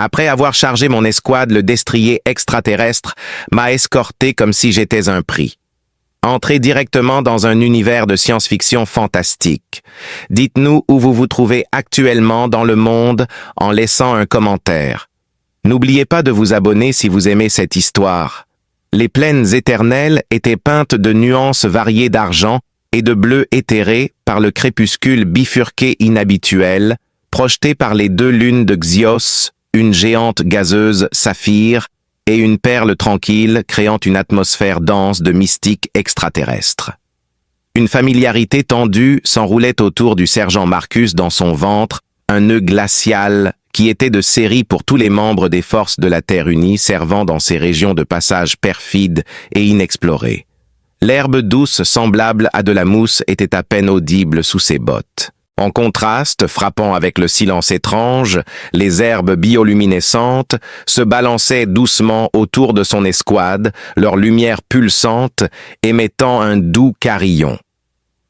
Après avoir chargé mon escouade, le destrier extraterrestre m'a escorté comme si j'étais un prix. Entrez directement dans un univers de science-fiction fantastique. Dites-nous où vous vous trouvez actuellement dans le monde en laissant un commentaire. N'oubliez pas de vous abonner si vous aimez cette histoire. Les plaines éternelles étaient peintes de nuances variées d'argent et de bleu éthéré par le crépuscule bifurqué inhabituel, projeté par les deux lunes de Xios, une géante gazeuse saphir, et une perle tranquille créant une atmosphère dense de mystique extraterrestre. Une familiarité tendue s'enroulait autour du sergent Marcus dans son ventre, un nœud glacial qui était de série pour tous les membres des forces de la Terre unie servant dans ces régions de passage perfides et inexplorées. L'herbe douce semblable à de la mousse était à peine audible sous ses bottes. En contraste, frappant avec le silence étrange, les herbes bioluminescentes se balançaient doucement autour de son escouade, leur lumière pulsante émettant un doux carillon.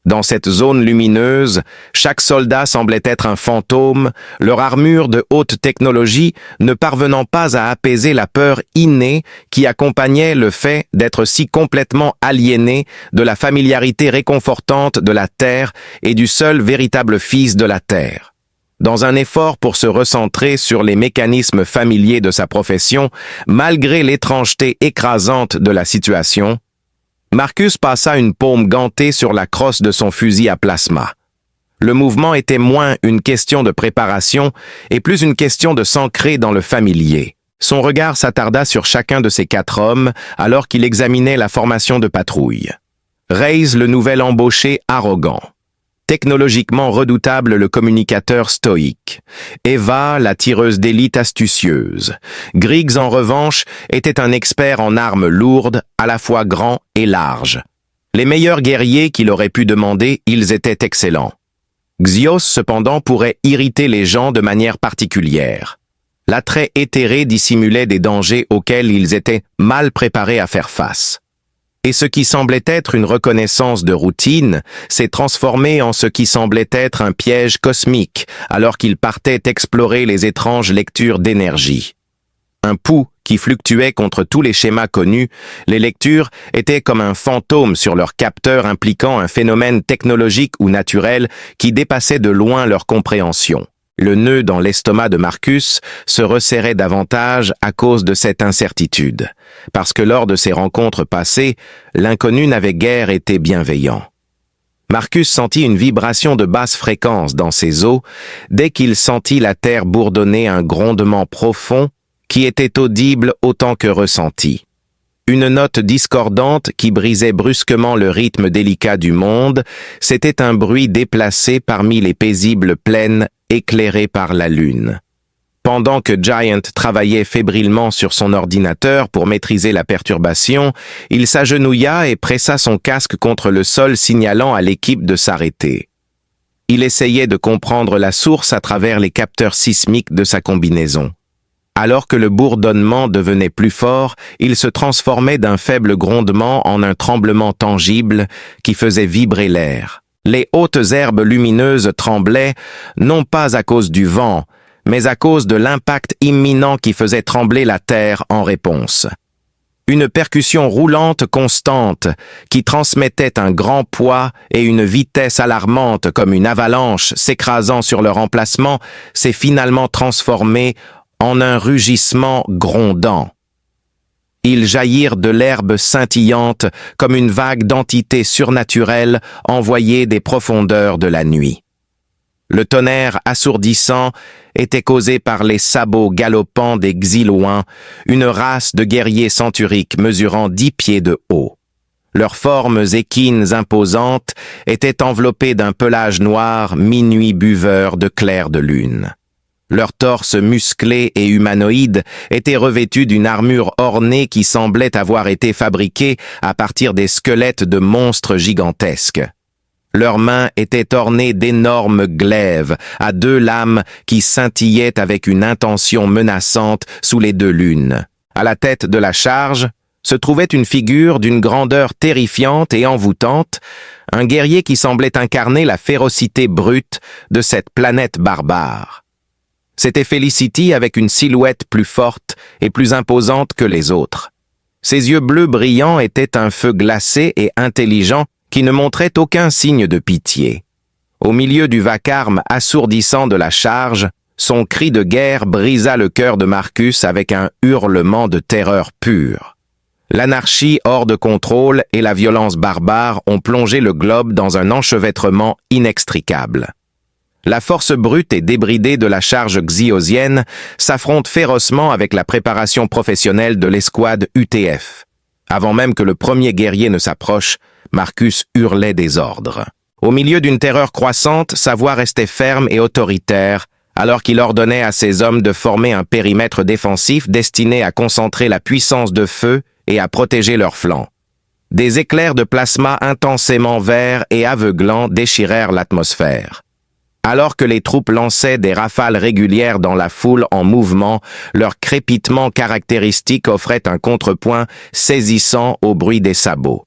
Dans cette zone lumineuse, chaque soldat semblait être un fantôme, leur armure de haute technologie ne parvenant pas à apaiser la peur innée qui accompagnait le fait d'être si complètement aliéné de la familiarité réconfortante de la Terre et du seul véritable fils de la Terre. Dans un effort pour se recentrer sur les mécanismes familiers de sa profession, malgré l'étrangeté écrasante de la situation, Marcus passa une paume gantée sur la crosse de son fusil à plasma. Le mouvement était moins une question de préparation et plus une question de s'ancrer dans le familier. Son regard s'attarda sur chacun de ces 4 hommes alors qu'il examinait la formation de patrouille. Reyes, le nouvel embauché arrogant. Technologiquement redoutable, le communicateur stoïque. Eva, la tireuse d'élite astucieuse. Griggs, en revanche, était un expert en armes lourdes, à la fois grand et large. Les meilleurs guerriers qu'il aurait pu demander, ils étaient excellents. Xios, cependant, pourrait irriter les gens de manière particulière. L'attrait éthéré dissimulait des dangers auxquels ils étaient mal préparés à faire face. Et ce qui semblait être une reconnaissance de routine s'est transformé en ce qui semblait être un piège cosmique alors qu'il partait explorer les étranges lectures d'énergie. Un pouls qui fluctuait contre tous les schémas connus, les lectures étaient comme un fantôme sur leur capteur impliquant un phénomène technologique ou naturel qui dépassait de loin leur compréhension. Le nœud dans l'estomac de Marcus se resserrait davantage à cause de cette incertitude, parce que lors de ses rencontres passées, l'inconnu n'avait guère été bienveillant. Marcus sentit une vibration de basse fréquence dans ses os dès qu'il sentit la terre bourdonner un grondement profond qui était audible autant que ressenti. Une note discordante qui brisait brusquement le rythme délicat du monde, c'était un bruit déplacé parmi les paisibles plaines éclairées par la lune. Pendant que Giant travaillait fébrilement sur son ordinateur pour maîtriser la perturbation, il s'agenouilla et pressa son casque contre le sol signalant à l'équipe de s'arrêter. Il essayait de comprendre la source à travers les capteurs sismiques de sa combinaison. Alors que le bourdonnement devenait plus fort, il se transformait d'un faible grondement en un tremblement tangible qui faisait vibrer l'air. Les hautes herbes lumineuses tremblaient, non pas à cause du vent, mais à cause de l'impact imminent qui faisait trembler la terre en réponse. Une percussion roulante constante qui transmettait un grand poids et une vitesse alarmante comme une avalanche s'écrasant sur leur emplacement s'est finalement transformée en un rugissement grondant. Ils jaillirent de l'herbe scintillante comme une vague d'entités surnaturelles envoyées des profondeurs de la nuit. Le tonnerre assourdissant était causé par les sabots galopants des Xyloins, une race de guerriers centuriques mesurant 10 pieds de haut. Leurs formes équines imposantes étaient enveloppées d'un pelage noir minuit buveur de clair de lune. Leurs torses musclés et humanoïdes étaient revêtus d'une armure ornée qui semblait avoir été fabriquée à partir des squelettes de monstres gigantesques. Leurs mains étaient ornées d'énormes glaives à 2 lames qui scintillaient avec une intention menaçante sous les 2 lunes. À la tête de la charge se trouvait une figure d'une grandeur terrifiante et envoûtante, un guerrier qui semblait incarner la férocité brute de cette planète barbare. C'était Felicity avec une silhouette plus forte et plus imposante que les autres. Ses yeux bleus brillants étaient un feu glacé et intelligent qui ne montrait aucun signe de pitié. Au milieu du vacarme assourdissant de la charge, son cri de guerre brisa le cœur de Marcus avec un hurlement de terreur pure. L'anarchie hors de contrôle et la violence barbare ont plongé le globe dans un enchevêtrement inextricable. La force brute et débridée de la charge xiosienne s'affronte férocement avec la préparation professionnelle de l'escouade UTF. Avant même que le premier guerrier ne s'approche, Marcus hurlait des ordres. Au milieu d'une terreur croissante, sa voix restait ferme et autoritaire, alors qu'il ordonnait à ses hommes de former un périmètre défensif destiné à concentrer la puissance de feu et à protéger leurs flancs. Des éclairs de plasma intensément verts et aveuglants déchirèrent l'atmosphère. Alors que les troupes lançaient des rafales régulières dans la foule en mouvement, leur crépitement caractéristique offrait un contrepoint saisissant au bruit des sabots.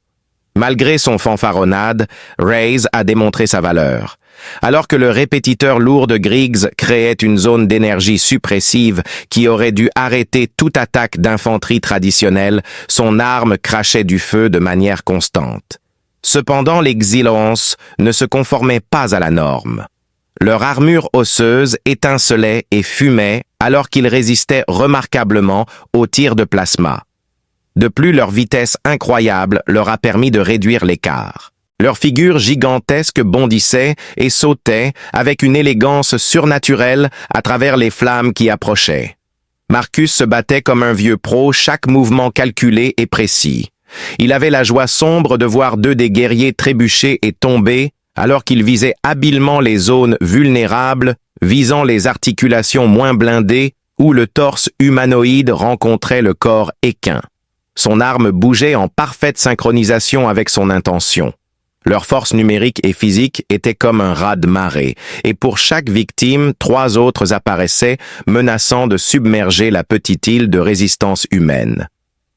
Malgré son fanfaronnade, Raze a démontré sa valeur. Alors que le répétiteur lourd de Griggs créait une zone d'énergie suppressive qui aurait dû arrêter toute attaque d'infanterie traditionnelle, son arme crachait du feu de manière constante. Cependant, les Xylons ne se conformaient pas à la norme. Leur armure osseuse étincelait et fumait alors qu'ils résistaient remarquablement aux tirs de plasma. De plus, leur vitesse incroyable leur a permis de réduire l'écart. Leurs figures gigantesques bondissaient et sautaient avec une élégance surnaturelle à travers les flammes qui approchaient. Marcus se battait comme un vieux pro, chaque mouvement calculé et précis. Il avait la joie sombre de voir deux des guerriers trébucher et tomber, alors qu'il visait habilement les zones vulnérables, visant les articulations moins blindées, où le torse humanoïde rencontrait le corps équin. Son arme bougeait en parfaite synchronisation avec son intention. Leur force numérique et physique était comme un raz-de-marée, et pour chaque victime, 3 autres apparaissaient, menaçant de submerger la petite île de résistance humaine.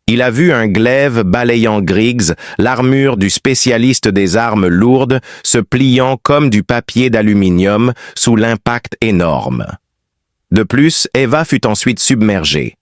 Il a vu un glaive balayant Griggs, l'armure du spécialiste des armes lourdes, se pliant comme du papier d'aluminium sous l'impact énorme. De plus, Eva fut ensuite submergée.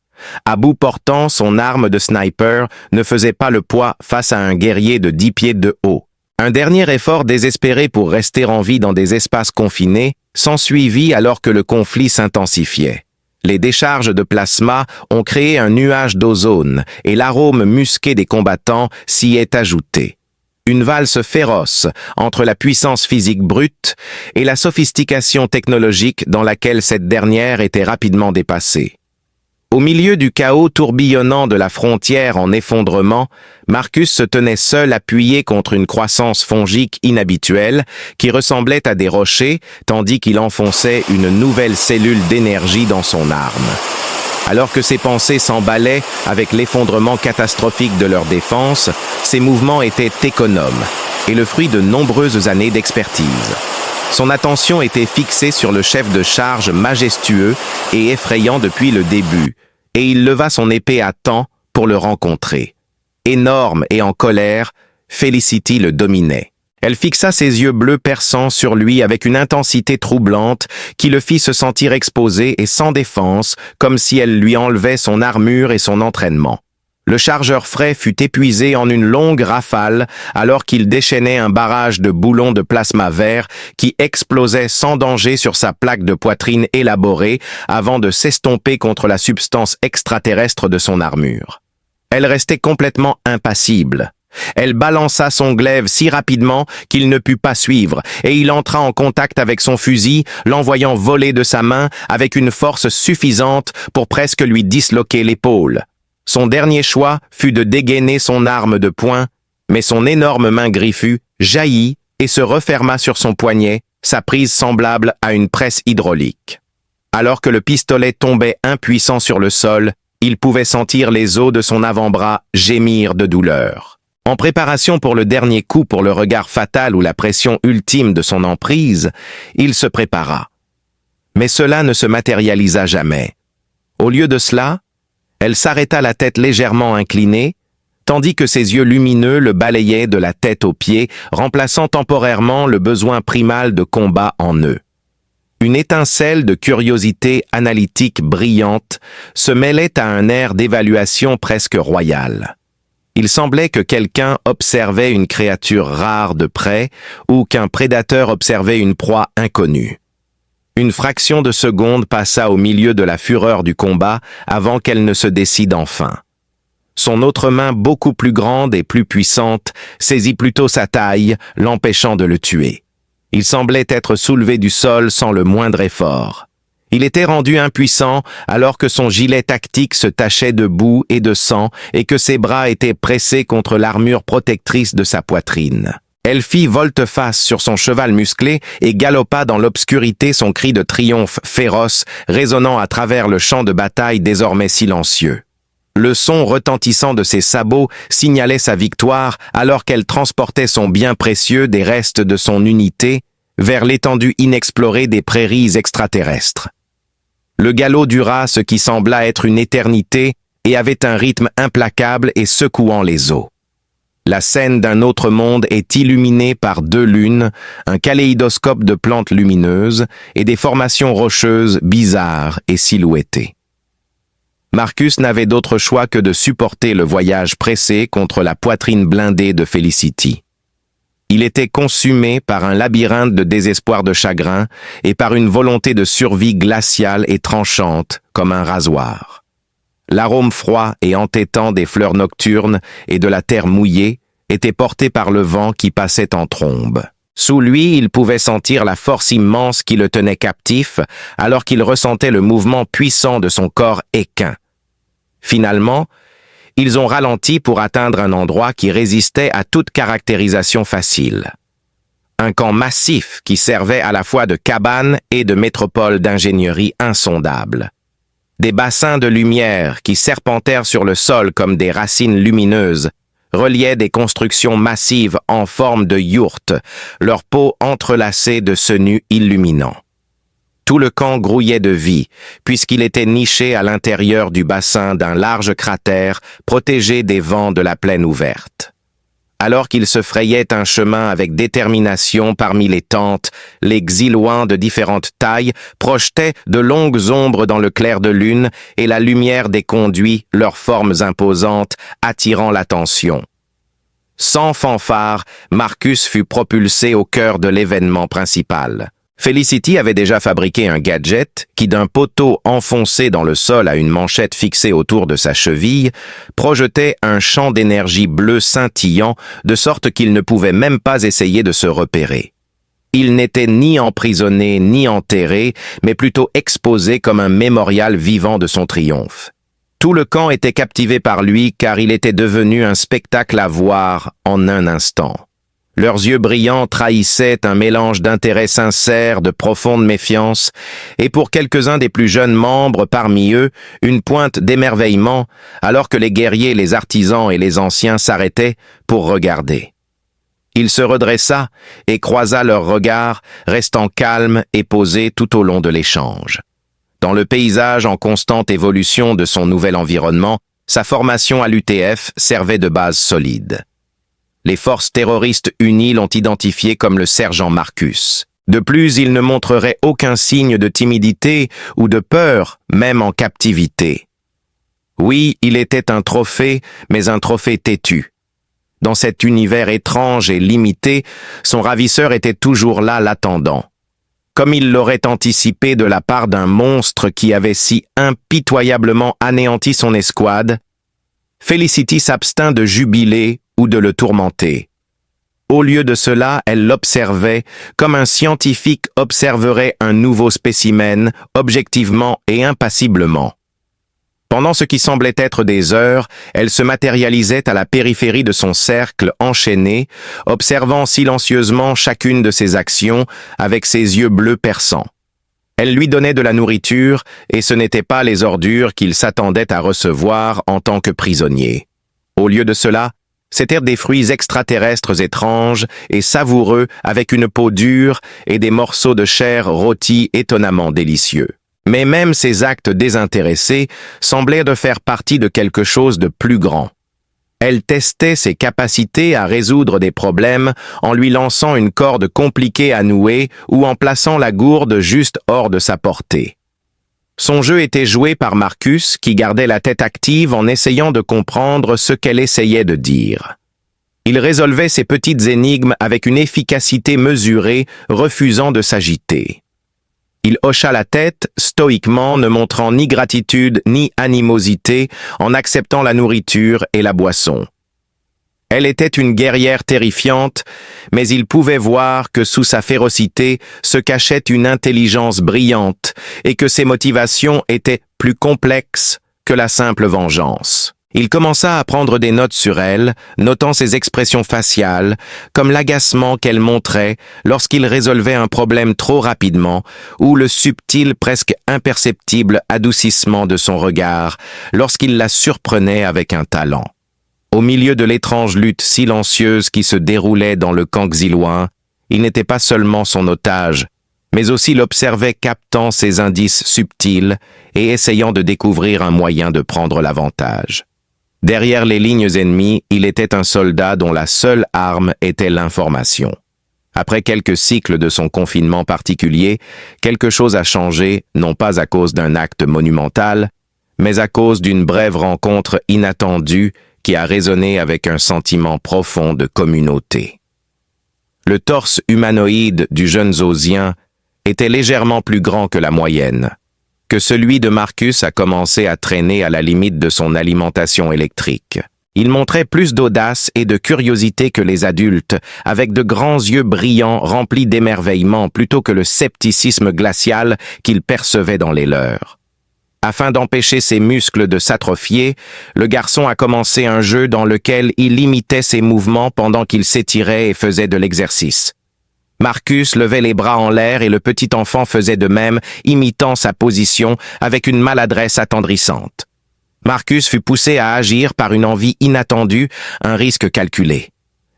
À bout portant, son arme de sniper ne faisait pas le poids face à un guerrier de 10 pieds de haut. Un dernier effort désespéré pour rester en vie dans des espaces confinés s'ensuivit alors que le conflit s'intensifiait. Les décharges de plasma ont créé un nuage d'ozone et l'arôme musqué des combattants s'y est ajouté. Une valse féroce entre la puissance physique brute et la sophistication technologique dans laquelle cette dernière était rapidement dépassée. Au milieu du chaos tourbillonnant de la frontière en effondrement, Marcus se tenait seul appuyé contre une croissance fongique inhabituelle qui ressemblait à des rochers, tandis qu'il enfonçait une nouvelle cellule d'énergie dans son arme. Alors que ses pensées s'emballaient avec l'effondrement catastrophique de leur défense, ses mouvements étaient économes et le fruit de nombreuses années d'expertise. Son attention était fixée sur le chef de charge majestueux et effrayant depuis le début, et il leva son épée à temps pour le rencontrer. Énorme et en colère, Felicity le dominait. Elle fixa ses yeux bleus perçants sur lui avec une intensité troublante qui le fit se sentir exposé et sans défense, comme si elle lui enlevait son armure et son entraînement. Le chargeur frais fut épuisé en une longue rafale alors qu'il déchaînait un barrage de boulons de plasma vert qui explosait sans danger sur sa plaque de poitrine élaborée avant de s'estomper contre la substance extraterrestre de son armure. Elle restait complètement impassible. Elle balança son glaive si rapidement qu'il ne put pas suivre, et il entra en contact avec son fusil, l'envoyant voler de sa main avec une force suffisante pour presque lui disloquer l'épaule. Son dernier choix fut de dégainer son arme de poing, mais son énorme main griffue jaillit et se referma sur son poignet, sa prise semblable à une presse hydraulique. Alors que le pistolet tombait impuissant sur le sol, il pouvait sentir les os de son avant-bras gémir de douleur. En préparation pour le dernier coup pour le regard fatal ou la pression ultime de son emprise, il se prépara. Mais cela ne se matérialisa jamais. Au lieu de cela, elle s'arrêta la tête légèrement inclinée, tandis que ses yeux lumineux le balayaient de la tête aux pieds, remplaçant temporairement le besoin primal de combat en eux. Une étincelle de curiosité analytique brillante se mêlait à un air d'évaluation presque royal. Il semblait que quelqu'un observait une créature rare de près ou qu'un prédateur observait une proie inconnue. Une fraction de seconde passa au milieu de la fureur du combat avant qu'elle ne se décide enfin. Son autre main, beaucoup plus grande et plus puissante, saisit plutôt sa taille, l'empêchant de le tuer. Il semblait être soulevé du sol sans le moindre effort. Il était rendu impuissant alors que son gilet tactique se tachait de boue et de sang et que ses bras étaient pressés contre l'armure protectrice de sa poitrine. Elle fit volte-face sur son cheval musclé et galopa dans l'obscurité, son cri de triomphe féroce résonnant à travers le champ de bataille désormais silencieux. Le son retentissant de ses sabots signalait sa victoire alors qu'elle transportait son bien précieux des restes de son unité vers l'étendue inexplorée des prairies extraterrestres. Le galop dura ce qui sembla être une éternité et avait un rythme implacable et secouant les eaux. La scène d'un autre monde est illuminée par deux lunes, un kaléidoscope de plantes lumineuses et des formations rocheuses bizarres et silhouettées. Marcus n'avait d'autre choix que de supporter le voyage pressé contre la poitrine blindée de Felicity. Il était consumé par un labyrinthe de désespoir de chagrin et par une volonté de survie glaciale et tranchante comme un rasoir. L'arôme froid et entêtant des fleurs nocturnes et de la terre mouillée était porté par le vent qui passait en trombe. Sous lui, il pouvait sentir la force immense qui le tenait captif, alors qu'il ressentait le mouvement puissant de son corps équin. Finalement, ils ont ralenti pour atteindre un endroit qui résistait à toute caractérisation facile. Un camp massif qui servait à la fois de cabane et de métropole d'ingénierie insondable. Des bassins de lumière qui serpentèrent sur le sol comme des racines lumineuses, reliaient des constructions massives en forme de yourte, leurs peaux entrelacées de senus illuminants. Tout le camp grouillait de vie, puisqu'il était niché à l'intérieur du bassin d'un large cratère protégé des vents de la plaine ouverte. Alors qu'il se frayait un chemin avec détermination parmi les tentes, les xyloins de différentes tailles projetaient de longues ombres dans le clair de lune et la lumière des conduits, leurs formes imposantes, attirant l'attention. Sans fanfare, Marcus fut propulsé au cœur de l'événement principal. Felicity avait déjà fabriqué un gadget qui, d'un poteau enfoncé dans le sol à une manchette fixée autour de sa cheville, projetait un champ d'énergie bleu scintillant de sorte qu'il ne pouvait même pas essayer de se repérer. Il n'était ni emprisonné ni enterré, mais plutôt exposé comme un mémorial vivant de son triomphe. Tout le camp était captivé par lui car il était devenu un spectacle à voir en un instant. Leurs yeux brillants trahissaient un mélange d'intérêt sincère, de profonde méfiance, et pour quelques-uns des plus jeunes membres parmi eux, une pointe d'émerveillement, alors que les guerriers, les artisans et les anciens s'arrêtaient pour regarder. Il se redressa et croisa leurs regards, restant calme et posé tout au long de l'échange. Dans le paysage en constante évolution de son nouvel environnement, sa formation à l'UTF servait de base solide. Les forces terroristes unies l'ont identifié comme le sergent Marcus. De plus, il ne montrerait aucun signe de timidité ou de peur, même en captivité. Oui, il était un trophée, mais un trophée têtu. Dans cet univers étrange et limité, son ravisseur était toujours là l'attendant. Comme il l'aurait anticipé de la part d'un monstre qui avait si impitoyablement anéanti son escouade, Felicity s'abstint de jubiler ou de le tourmenter. Au lieu de cela, elle l'observait comme un scientifique observerait un nouveau spécimen, objectivement et impassiblement. Pendant ce qui semblait être des heures, elle se matérialisait à la périphérie de son cercle enchaîné, observant silencieusement chacune de ses actions avec ses yeux bleus perçants. Elle lui donnait de la nourriture, et ce n'étaient pas les ordures qu'il s'attendait à recevoir en tant que prisonnier. Au lieu de cela, c'étaient des fruits extraterrestres étranges et savoureux avec une peau dure et des morceaux de chair rôtis étonnamment délicieux. Mais même ces actes désintéressés semblaient de faire partie de quelque chose de plus grand. Elle testait ses capacités à résoudre des problèmes en lui lançant une corde compliquée à nouer ou en plaçant la gourde juste hors de sa portée. Son jeu était joué par Marcus, qui gardait la tête active en essayant de comprendre ce qu'elle essayait de dire. Il résolvait ces petites énigmes avec une efficacité mesurée, refusant de s'agiter. Il hocha la tête, stoïquement, ne montrant ni gratitude ni animosité, en acceptant la nourriture et la boisson. Elle était une guerrière terrifiante, mais il pouvait voir que sous sa férocité se cachait une intelligence brillante et que ses motivations étaient plus complexes que la simple vengeance. Il commença à prendre des notes sur elle, notant ses expressions faciales, comme l'agacement qu'elle montrait lorsqu'il résolvait un problème trop rapidement, ou le subtil, presque imperceptible adoucissement de son regard lorsqu'il la surprenait avec un talent. Au milieu de l'étrange lutte silencieuse qui se déroulait dans le camp xyloin, il n'était pas seulement son otage, mais aussi l'observait captant ses indices subtils et essayant de découvrir un moyen de prendre l'avantage. Derrière les lignes ennemies, il était un soldat dont la seule arme était l'information. Après quelques cycles de son confinement particulier, quelque chose a changé, non pas à cause d'un acte monumental, mais à cause d'une brève rencontre inattendue qui a résonné avec un sentiment profond de communauté. Le torse humanoïde du jeune Zosien était légèrement plus grand que la moyenne, que celui de Marcus a commencé à traîner à la limite de son alimentation électrique. Il montrait plus d'audace et de curiosité que les adultes, avec de grands yeux brillants remplis d'émerveillement plutôt que le scepticisme glacial qu'il percevait dans les leurs. Afin d'empêcher ses muscles de s'atrophier, le garçon a commencé un jeu dans lequel il imitait ses mouvements pendant qu'il s'étirait et faisait de l'exercice. Marcus levait les bras en l'air et le petit enfant faisait de même, imitant sa position avec une maladresse attendrissante. Marcus fut poussé à agir par une envie inattendue, un risque calculé.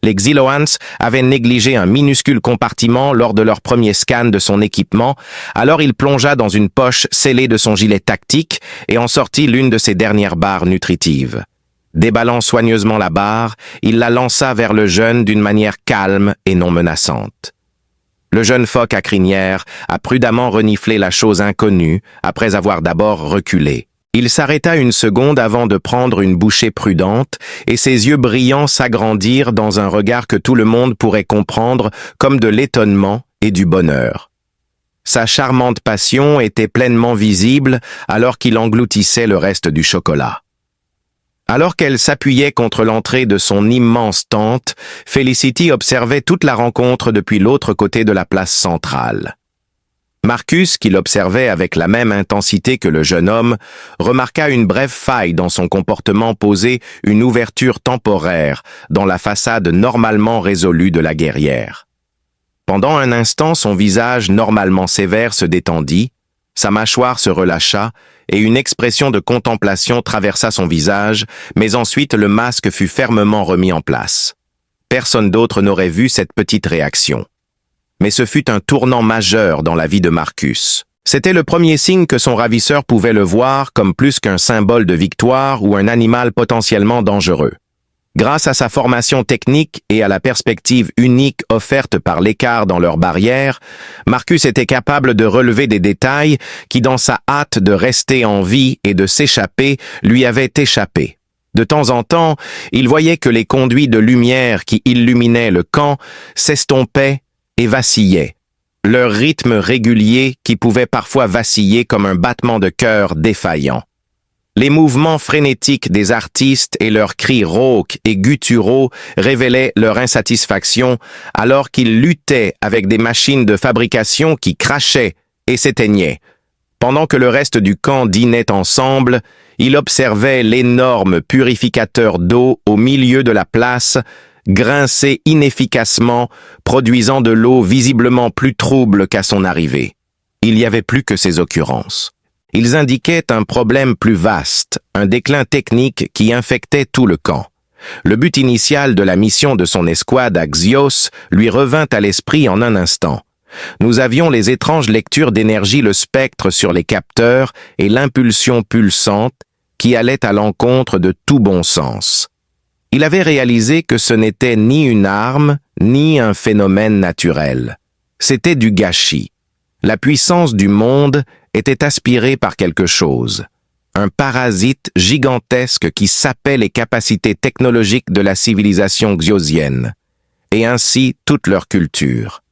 Les Xyloans avaient négligé un minuscule compartiment lors de leur premier scan de son équipement, alors il plongea dans une poche scellée de son gilet tactique et en sortit l'une de ses dernières barres nutritives. Déballant soigneusement la barre, il la lança vers le jeune d'une manière calme et non menaçante. Le jeune phoque à crinière a prudemment reniflé la chose inconnue après avoir d'abord reculé. Il s'arrêta une seconde avant de prendre une bouchée prudente et ses yeux brillants s'agrandirent dans un regard que tout le monde pourrait comprendre comme de l'étonnement et du bonheur. Sa charmante passion était pleinement visible alors qu'il engloutissait le reste du chocolat. Alors qu'elle s'appuyait contre l'entrée de son immense tente, Felicity observait toute la rencontre depuis l'autre côté de la place centrale. Marcus, qui l'observait avec la même intensité que le jeune homme, remarqua une brève faille dans son comportement posé une ouverture temporaire dans la façade normalement résolue de la guerrière. Pendant un instant, son visage normalement sévère se détendit, sa mâchoire se relâcha et une expression de contemplation traversa son visage, mais ensuite le masque fut fermement remis en place. Personne d'autre n'aurait vu cette petite réaction. Mais ce fut un tournant majeur dans la vie de Marcus. C'était le premier signe que son ravisseur pouvait le voir comme plus qu'un symbole de victoire ou un animal potentiellement dangereux. Grâce à sa formation technique et à la perspective unique offerte par l'écart dans leur barrière, Marcus était capable de relever des détails qui, dans sa hâte de rester en vie et de s'échapper, lui avaient échappé. De temps en temps, il voyait que les conduits de lumière qui illuminaient le camp s'estompaient et vacillaient. Leur rythme régulier qui pouvait parfois vaciller comme un battement de cœur défaillant. Les mouvements frénétiques des artistes et leurs cris rauques et gutturaux révélaient leur insatisfaction alors qu'ils luttaient avec des machines de fabrication qui crachaient et s'éteignaient. Pendant que le reste du camp dînait ensemble, il observait l'énorme purificateur d'eau au milieu de la place, grincer inefficacement, produisant de l'eau visiblement plus trouble qu'à son arrivée. Il n'y avait plus que ces occurrences. Ils indiquaient un problème plus vaste, un déclin technique qui infectait tout le camp. Le but initial de la mission de son escouade à Xios lui revint à l'esprit en un instant. Nous avions les étranges lectures d'énergie le spectre sur les capteurs et l'impulsion pulsante qui allait à l'encontre de tout bon sens. Il avait réalisé que ce n'était ni une arme, ni un phénomène naturel. C'était du gâchis. La puissance du monde était aspirée par quelque chose. Un parasite gigantesque qui sapait les capacités technologiques de la civilisation xiosienne, et ainsi toute leur culture.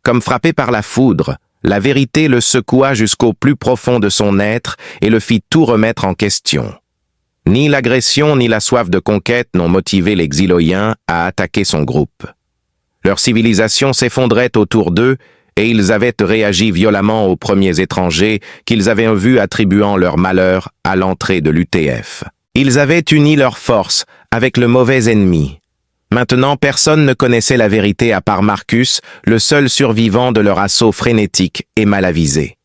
Comme frappé par la foudre, la vérité le secoua jusqu'au plus profond de son être et le fit tout remettre en question. Ni l'agression ni la soif de conquête n'ont motivé les Xyloïens à attaquer son groupe. Leur civilisation s'effondrait autour d'eux et ils avaient réagi violemment aux premiers étrangers qu'ils avaient vus attribuant leur malheur à l'entrée de l'UTF. Ils avaient uni leurs forces avec le mauvais ennemi. Maintenant, personne ne connaissait la vérité à part Marcus, le seul survivant de leur assaut frénétique et mal avisé.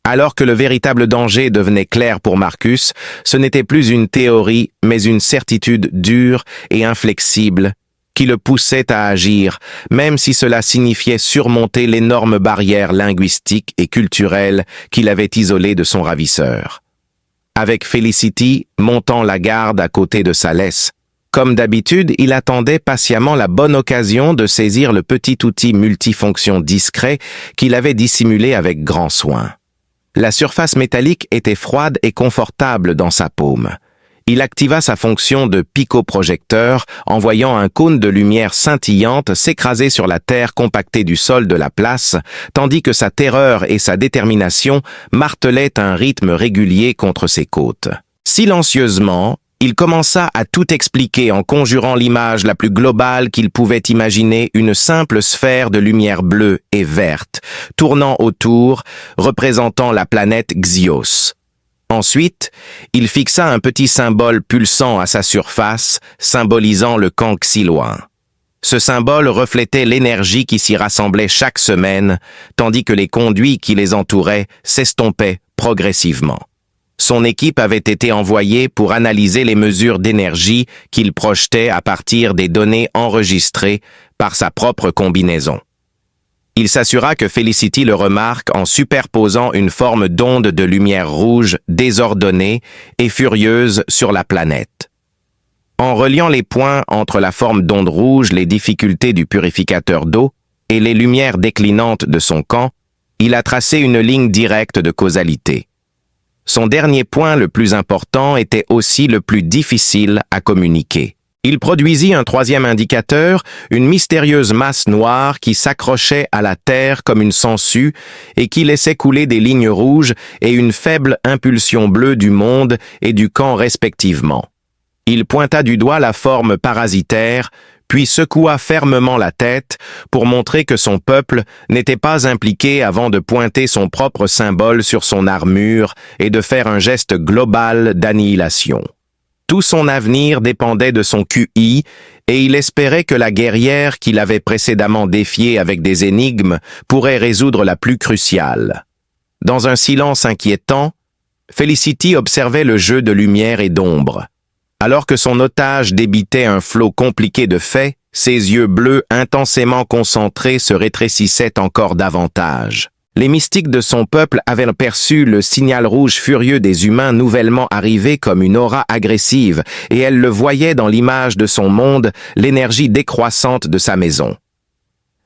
Alors que le véritable danger devenait clair pour Marcus, ce n'était plus une théorie, mais une certitude dure et inflexible qui le poussait à agir, même si cela signifiait surmonter l'énorme barrière linguistique et culturelle qui l'avait isolé de son ravisseur. Avec Felicity montant la garde à côté de sa laisse, comme d'habitude, il attendait patiemment la bonne occasion de saisir le petit outil multifonction discret qu'il avait dissimulé avec grand soin. La surface métallique était froide et confortable dans sa paume. Il activa sa fonction de picoprojecteur, envoyant un cône de lumière scintillante s'écraser sur la terre compactée du sol de la place, tandis que sa terreur et sa détermination martelaient un rythme régulier contre ses côtes. Silencieusement, il commença à tout expliquer en conjurant l'image la plus globale qu'il pouvait imaginer, une simple sphère de lumière bleue et verte, tournant autour, représentant la planète Xios. Ensuite, il fixa un petit symbole pulsant à sa surface, symbolisant le camp xyloin. Ce symbole reflétait l'énergie qui s'y rassemblait chaque semaine, tandis que les conduits qui les entouraient s'estompaient progressivement. Son équipe avait été envoyée pour analyser les mesures d'énergie qu'il projetait à partir des données enregistrées par sa propre combinaison. Il s'assura que Felicity le remarque en superposant une forme d'onde de lumière rouge désordonnée et furieuse sur la planète. En reliant les points entre la forme d'onde rouge, les difficultés du purificateur d'eau et les lumières déclinantes de son camp, il a tracé une ligne directe de causalité. Son dernier point le plus important était aussi le plus difficile à communiquer. Il produisit un troisième indicateur, une mystérieuse masse noire qui s'accrochait à la terre comme une sangsue et qui laissait couler des lignes rouges et une faible impulsion bleue du monde et du camp respectivement. Il pointa du doigt la forme parasitaire, puis secoua fermement la tête pour montrer que son peuple n'était pas impliqué avant de pointer son propre symbole sur son armure et de faire un geste global d'annihilation. Tout son avenir dépendait de son QI et il espérait que la guerrière qu'il avait précédemment défiée avec des énigmes pourrait résoudre la plus cruciale. Dans un silence inquiétant, Felicity observait le jeu de lumière et d'ombre. Alors que son otage débitait un flot compliqué de faits, ses yeux bleus intensément concentrés se rétrécissaient encore davantage. Les mystiques de son peuple avaient perçu le signal rouge furieux des humains nouvellement arrivés comme une aura agressive, et elles le voyaient dans l'image de son monde, l'énergie décroissante de sa maison.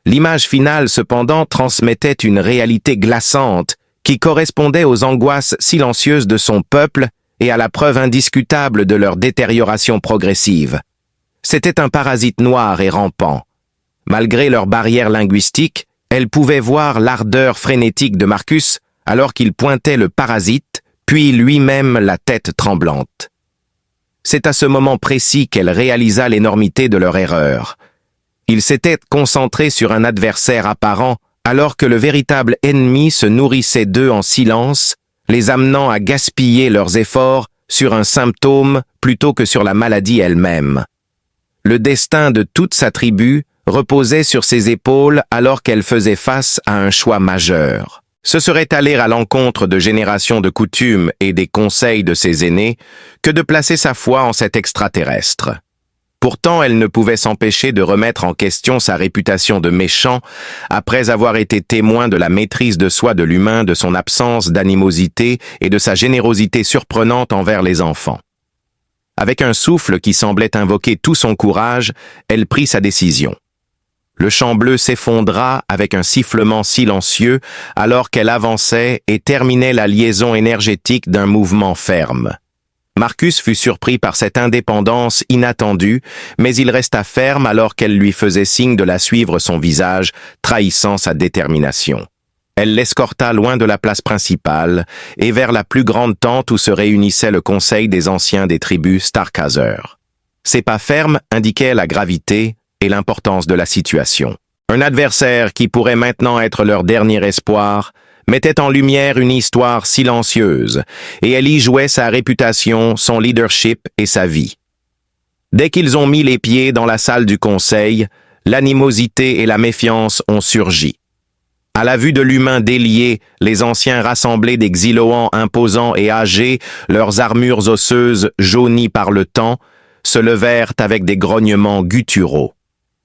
L'image finale, cependant, transmettait une réalité glaçante qui correspondait aux angoisses silencieuses de son peuple et à la preuve indiscutable de leur détérioration progressive. C'était un parasite noir et rampant. Malgré leur barrière linguistique, elle pouvait voir l'ardeur frénétique de Marcus alors qu'il pointait le parasite, puis lui-même la tête tremblante. C'est à ce moment précis qu'elle réalisa l'énormité de leur erreur. Ils s'étaient concentrés sur un adversaire apparent alors que le véritable ennemi se nourrissait d'eux en silence, les amenant à gaspiller leurs efforts sur un symptôme plutôt que sur la maladie elle-même. Le destin de toute sa tribu reposait sur ses épaules alors qu'elle faisait face à un choix majeur. Ce serait aller à l'encontre de générations de coutumes et des conseils de ses aînés que de placer sa foi en cet extraterrestre. Pourtant, elle ne pouvait s'empêcher de remettre en question sa réputation de méchant après avoir été témoin de la maîtrise de soi de l'humain, de son absence d'animosité et de sa générosité surprenante envers les enfants. Avec un souffle qui semblait invoquer tout son courage, elle prit sa décision. Le champ bleu s'effondra avec un sifflement silencieux alors qu'elle avançait et terminait la liaison énergétique d'un mouvement ferme. Marcus fut surpris par cette indépendance inattendue, mais il resta ferme alors qu'elle lui faisait signe de la suivre son visage, trahissant sa détermination. Elle l'escorta loin de la place principale et vers la plus grande tente où se réunissait le conseil des anciens des tribus Starkhazer. Ses pas fermes indiquaient la gravité et l'importance de la situation. Un adversaire qui pourrait maintenant être leur dernier espoir mettait en lumière une histoire silencieuse, et elle y jouait sa réputation, son leadership et sa vie. Dès qu'ils ont mis les pieds dans la salle du conseil, l'animosité et la méfiance ont surgi. À la vue de l'humain délié, les anciens rassemblés des Xyloans imposants et âgés, leurs armures osseuses jaunies par le temps, se levèrent avec des grognements gutturaux.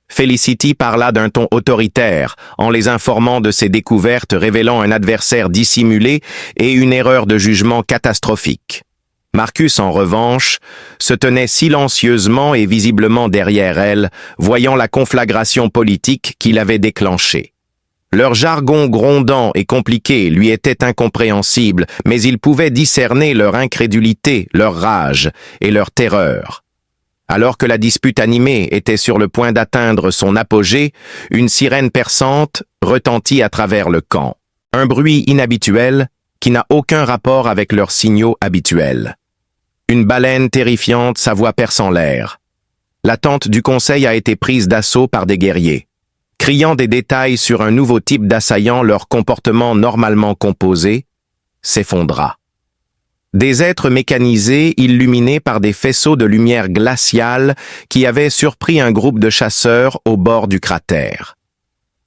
Felicity parla d'un ton autoritaire, en les informant de ses découvertes révélant un adversaire dissimulé et une erreur de jugement catastrophique. Marcus, en revanche, se tenait silencieusement et visiblement derrière elle, voyant la conflagration politique qu'il avait déclenchée. Leur jargon grondant et compliqué lui était incompréhensible, mais il pouvait discerner leur incrédulité, leur rage et leur terreur. Alors que la dispute animée était sur le point d'atteindre son apogée, une sirène perçante retentit à travers le camp. Un bruit inhabituel qui n'a aucun rapport avec leurs signaux habituels. Une baleine terrifiante, sa voix perce en l'air. La tente du conseil a été prise d'assaut par des guerriers. Criant des détails sur un nouveau type d'assaillant, leur comportement normalement composé s'effondra. Des êtres mécanisés illuminés par des faisceaux de lumière glaciale qui avaient surpris un groupe de chasseurs au bord du cratère.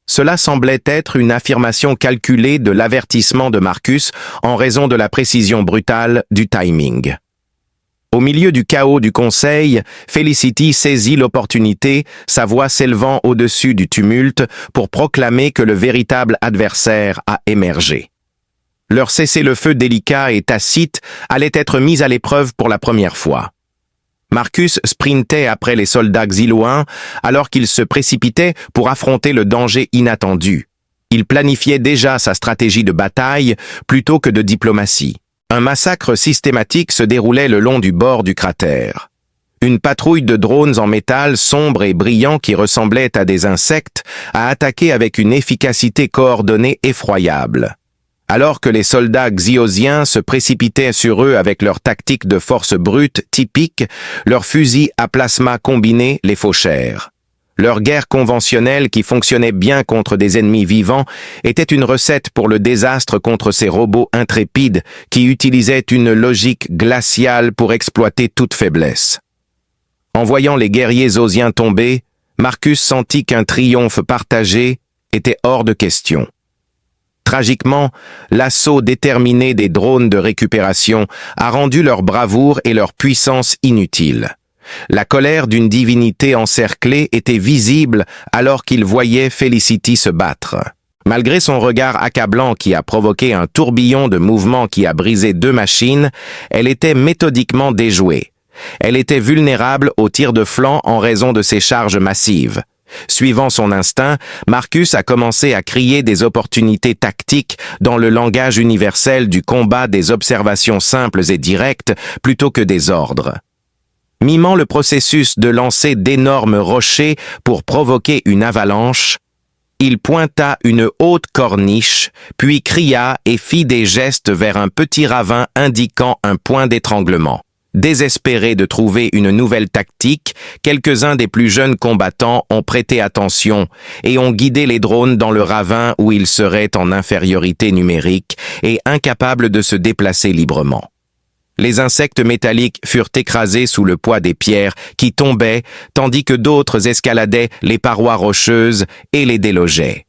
Cela semblait être une affirmation calculée de l'avertissement de Marcus en raison de la précision brutale du timing. Au milieu du chaos du conseil, Felicity saisit l'opportunité, sa voix s'élevant au-dessus du tumulte, pour proclamer que le véritable adversaire a émergé. Leur cessez-le-feu délicat et tacite allait être mis à l'épreuve pour la première fois. Marcus sprintait après les soldats xyloans alors qu'il se précipitait pour affronter le danger inattendu. Il planifiait déjà sa stratégie de bataille plutôt que de diplomatie. Un massacre systématique se déroulait le long du bord du cratère. Une patrouille de drones en métal sombre et brillant qui ressemblaient à des insectes a attaqué avec une efficacité coordonnée effroyable. Alors que les soldats xiosiens se précipitaient sur eux avec leur tactique de force brute typique, leurs fusils à plasma combinés les fauchèrent. Leur guerre conventionnelle qui fonctionnait bien contre des ennemis vivants était une recette pour le désastre contre ces robots intrépides qui utilisaient une logique glaciale pour exploiter toute faiblesse. En voyant les guerriers osiens tomber, Marcus sentit qu'un triomphe partagé était hors de question. Tragiquement, l'assaut déterminé des drones de récupération a rendu leur bravoure et leur puissance inutiles. La colère d'une divinité encerclée était visible alors qu'il voyait Felicity se battre. Malgré son regard accablant qui a provoqué un tourbillon de mouvements qui a brisé deux machines, elle était méthodiquement déjouée. Elle était vulnérable aux tirs de flanc en raison de ses charges massives. Suivant son instinct, Marcus a commencé à crier des opportunités tactiques dans le langage universel du combat des observations simples et directes plutôt que des ordres. Mimant le processus de lancer d'énormes rochers pour provoquer une avalanche, il pointa une haute corniche, puis cria et fit des gestes vers un petit ravin indiquant un point d'étranglement. Désespérés de trouver une nouvelle tactique, quelques-uns des plus jeunes combattants ont prêté attention et ont guidé les drones dans le ravin où ils seraient en infériorité numérique et incapables de se déplacer librement. Les insectes métalliques furent écrasés sous le poids des pierres qui tombaient, tandis que d'autres escaladaient les parois rocheuses et les délogeaient.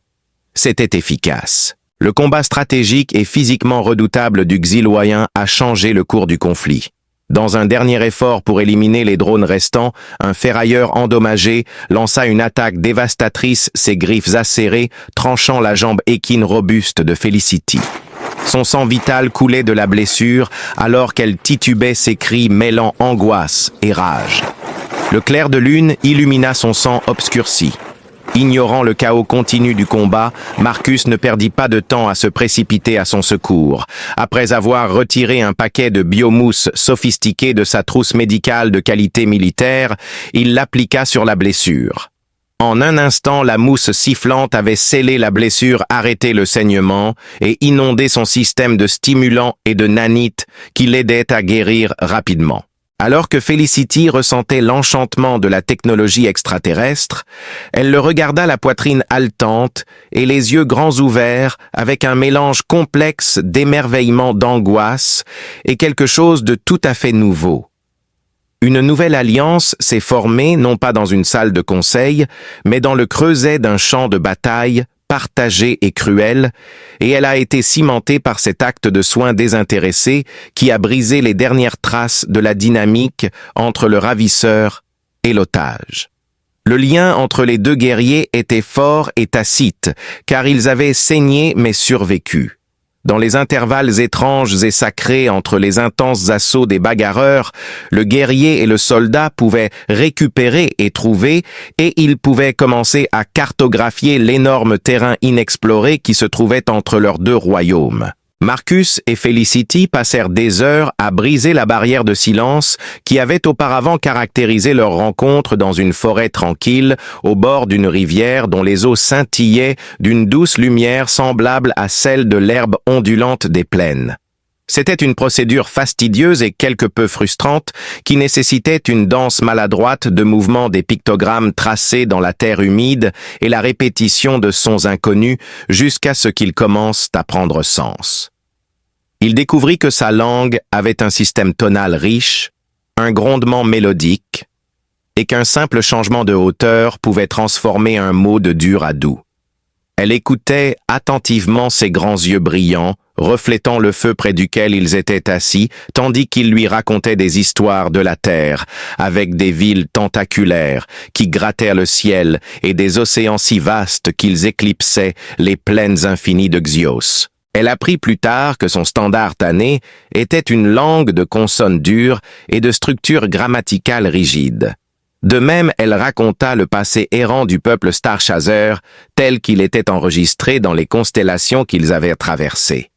C'était efficace. Le combat stratégique et physiquement redoutable du Xyloien a changé le cours du conflit. Dans un dernier effort pour éliminer les drones restants, un ferrailleur endommagé lança une attaque dévastatrice, ses griffes acérées tranchant la jambe équine robuste de Felicity. Son sang vital coulait de la blessure alors qu'elle titubait, ses cris mêlant angoisse et rage. Le clair de lune illumina son sang obscurci. Ignorant le chaos continu du combat, Marcus ne perdit pas de temps à se précipiter à son secours. Après avoir retiré un paquet de biomousse sophistiqué de sa trousse médicale de qualité militaire, il l'appliqua sur la blessure. En un instant, la mousse sifflante avait scellé la blessure, arrêté le saignement et inondé son système de stimulants et de nanites qui l'aidaient à guérir rapidement. Alors que Felicity ressentait l'enchantement de la technologie extraterrestre, elle le regarda la poitrine haletante et les yeux grands ouverts avec un mélange complexe d'émerveillement, d'angoisse et quelque chose de tout à fait nouveau. Une nouvelle alliance s'est formée non pas dans une salle de conseil, mais dans le creuset d'un champ de bataille partagé et cruel, et elle a été cimentée par cet acte de soin désintéressé qui a brisé les dernières traces de la dynamique entre le ravisseur et l'otage. Le lien entre les deux guerriers était fort et tacite, car ils avaient saigné mais survécu. Dans les intervalles étranges et sacrés entre les intenses assauts des bagarreurs, le guerrier et le soldat pouvaient récupérer et trouver, et ils pouvaient commencer à cartographier l'énorme terrain inexploré qui se trouvait entre leurs deux royaumes. Marcus et Felicity passèrent des heures à briser la barrière de silence qui avait auparavant caractérisé leur rencontre dans une forêt tranquille, au bord d'une rivière dont les eaux scintillaient d'une douce lumière semblable à celle de l'herbe ondulante des plaines. C'était une procédure fastidieuse et quelque peu frustrante qui nécessitait une danse maladroite de mouvements des pictogrammes tracés dans la terre humide et la répétition de sons inconnus jusqu'à ce qu'ils commencent à prendre sens. Il découvrit que sa langue avait un système tonal riche, un grondement mélodique, et qu'un simple changement de hauteur pouvait transformer un mot de dur à doux. Elle écoutait attentivement ses grands yeux brillants, reflétant le feu près duquel ils étaient assis, tandis qu'il lui racontait des histoires de la terre, avec des villes tentaculaires qui grattèrent le ciel et des océans si vastes qu'ils éclipsaient les plaines infinies de Xios. Elle apprit plus tard que son standard tanné était une langue de consonnes dures et de structures grammaticales rigides. De même, elle raconta le passé errant du peuple Starchaser tel qu'il était enregistré dans les constellations qu'ils avaient traversées.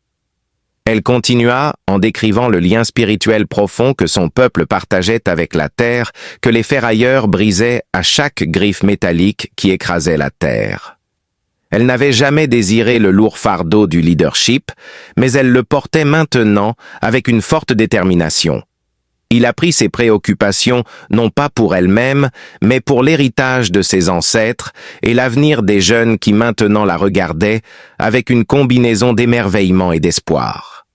Elle continua en décrivant le lien spirituel profond que son peuple partageait avec la terre, que les ferrailleurs brisaient à chaque griffe métallique qui écrasait la terre. Elle n'avait jamais désiré le lourd fardeau du leadership, mais elle le portait maintenant avec une forte détermination. Il apprit ses préoccupations non pas pour elle-même, mais pour l'héritage de ses ancêtres et l'avenir des jeunes qui maintenant la regardaient avec une combinaison d'émerveillement et d'espoir.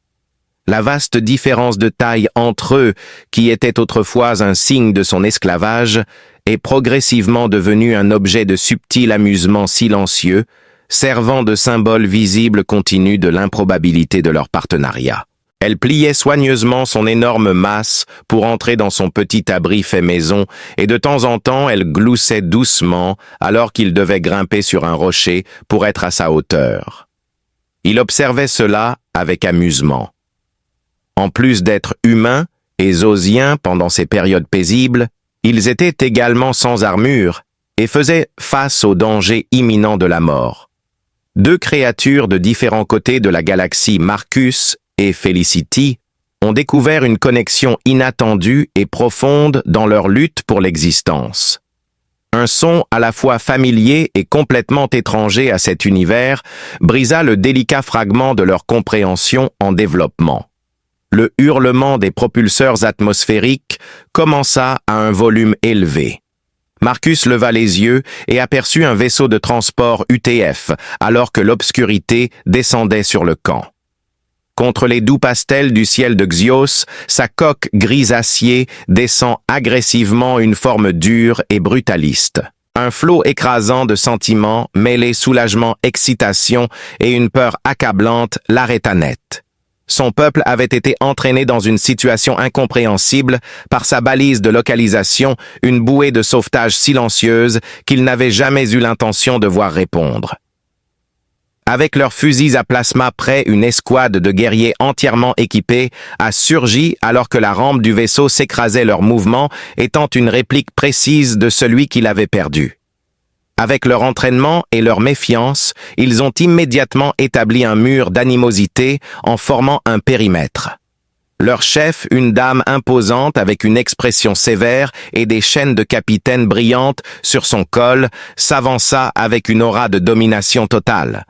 La vaste différence de taille entre eux, qui était autrefois un signe de son esclavage, est progressivement devenue un objet de subtil amusement silencieux, servant de symbole visible continu de l'improbabilité de leur partenariat. Elle pliait soigneusement son énorme masse pour entrer dans son petit abri fait maison, et de temps en temps elle gloussait doucement alors qu'il devait grimper sur un rocher pour être à sa hauteur. Il observait cela avec amusement. En plus d'être humains et zosiens pendant ces périodes paisibles, ils étaient également sans armure et faisaient face au danger imminent de la mort. Deux créatures de différents côtés de la galaxie, Marcus et Felicity, ont découvert une connexion inattendue et profonde dans leur lutte pour l'existence. Un son à la fois familier et complètement étranger à cet univers brisa le délicat fragment de leur compréhension en développement. Le hurlement des propulseurs atmosphériques commença à un volume élevé. Marcus leva les yeux et aperçut un vaisseau de transport UTF alors que l'obscurité descendait sur le camp. Contre les doux pastels du ciel de Xios, sa coque gris-acier descend agressivement une forme dure et brutaliste. Un flot écrasant de sentiments mêlés soulagement, excitation et une peur accablante l'arrêta net. Son peuple avait été entraîné dans une situation incompréhensible par sa balise de localisation, une bouée de sauvetage silencieuse qu'il n'avait jamais eu l'intention de voir répondre. Avec leurs fusils à plasma prêts, une escouade de guerriers entièrement équipés a surgi alors que la rampe du vaisseau s'écrasait, leur mouvement étant une réplique précise de celui qui l'avait perdu. Avec leur entraînement et leur méfiance, ils ont immédiatement établi un mur d'animosité en formant un périmètre. Leur chef, une dame imposante avec une expression sévère et des chaînes de capitaine brillantes sur son col, s'avança avec une aura de domination totale.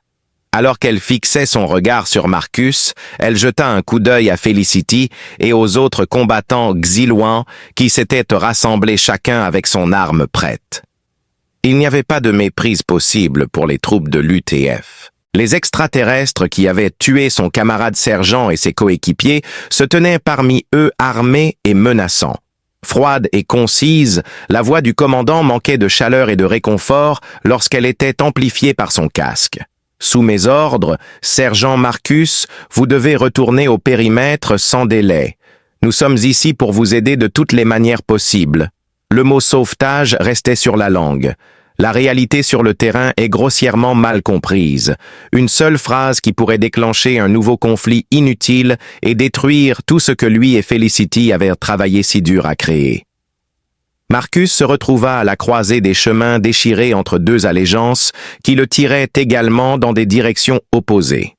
Alors qu'elle fixait son regard sur Marcus, elle jeta un coup d'œil à Felicity et aux autres combattants xyloans qui s'étaient rassemblés chacun avec son arme prête. Il n'y avait pas de méprise possible pour les troupes de l'UTF. Les extraterrestres qui avaient tué son camarade sergent et ses coéquipiers se tenaient parmi eux armés et menaçants. Froide et concise, la voix du commandant manquait de chaleur et de réconfort lorsqu'elle était amplifiée par son casque. Sous mes ordres, sergent Marcus, vous devez retourner au périmètre sans délai. Nous sommes ici pour vous aider de toutes les manières possibles. Le mot sauvetage restait sur la langue. La réalité sur le terrain est grossièrement mal comprise. Une seule phrase qui pourrait déclencher un nouveau conflit inutile et détruire tout ce que lui et Felicity avaient travaillé si dur à créer. Marcus se retrouva à la croisée des chemins déchirés entre deux allégeances qui le tiraient également dans des directions opposées.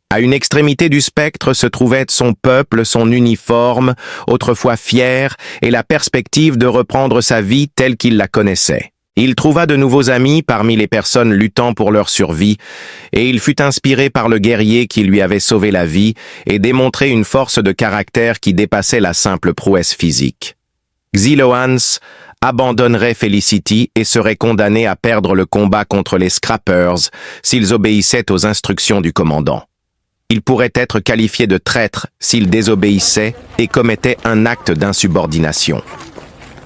À une extrémité du spectre se trouvait son peuple, son uniforme, autrefois fier, et la perspective de reprendre sa vie telle qu'il la connaissait. Il trouva de nouveaux amis parmi les personnes luttant pour leur survie, et il fut inspiré par le guerrier qui lui avait sauvé la vie et démontré une force de caractère qui dépassait la simple prouesse physique. Xyloans abandonnerait Felicity et serait condamné à perdre le combat contre les Scrappers s'ils obéissaient aux instructions du commandant. Il pourrait être qualifié de traître s'il désobéissait et commettait un acte d'insubordination.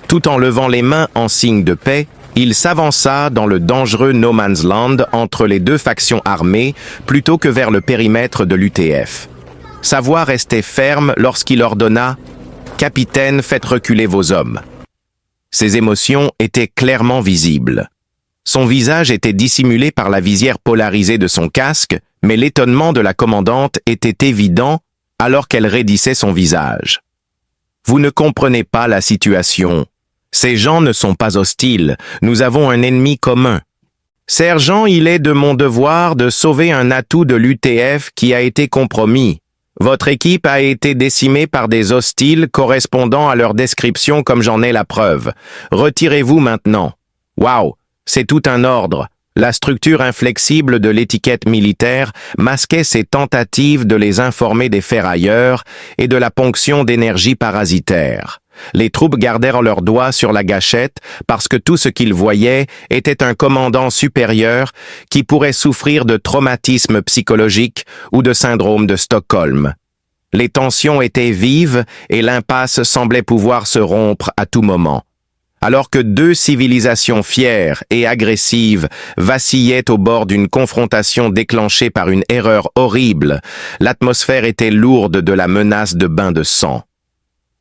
Tout en levant les mains en signe de paix, il s'avança dans le dangereux No Man's Land entre les deux factions armées plutôt que vers le périmètre de l'UTF. Sa voix restait ferme lorsqu'il ordonna « Capitaine, faites reculer vos hommes ». Ses émotions étaient clairement visibles. Son visage était dissimulé par la visière polarisée de son casque, mais l'étonnement de la commandante était évident alors qu'elle raidissait son visage. « Vous ne comprenez pas la situation. Ces gens ne sont pas hostiles. Nous avons un ennemi commun. Sergent, il est de mon devoir de sauver un atout de l'UTF qui a été compromis. Votre équipe a été décimée par des hostiles correspondant à leur description comme j'en ai la preuve. Retirez-vous maintenant. Waouh, c'est tout un ordre. La structure inflexible de l'étiquette militaire masquait ses tentatives de les informer des ferrailleurs et de la ponction d'énergie parasitaire. Les troupes gardèrent leurs doigts sur la gâchette parce que tout ce qu'ils voyaient était un commandant supérieur qui pourrait souffrir de traumatisme psychologique ou de syndrome de Stockholm. Les tensions étaient vives et l'impasse semblait pouvoir se rompre à tout moment. Alors que deux civilisations fières et agressives vacillaient au bord d'une confrontation déclenchée par une erreur horrible, l'atmosphère était lourde de la menace de bains de sang.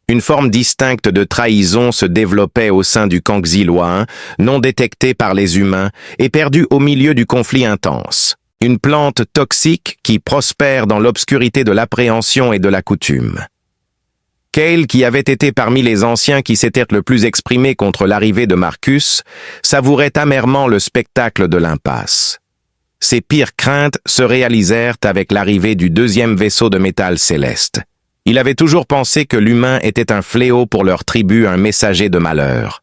Une forme distincte de trahison se développait au sein du camp xyloan, non détectée par les humains et perdue au milieu du conflit intense. Une plante toxique qui prospère dans l'obscurité de l'appréhension et de la coutume. Cale, qui avait été parmi les anciens qui s'étaient le plus exprimés contre l'arrivée de Marcus, savourait amèrement le spectacle de l'impasse. Ses pires craintes se réalisèrent avec l'arrivée du deuxième vaisseau de métal céleste. Il avait toujours pensé que l'humain était un fléau pour leur tribu, un messager de malheur.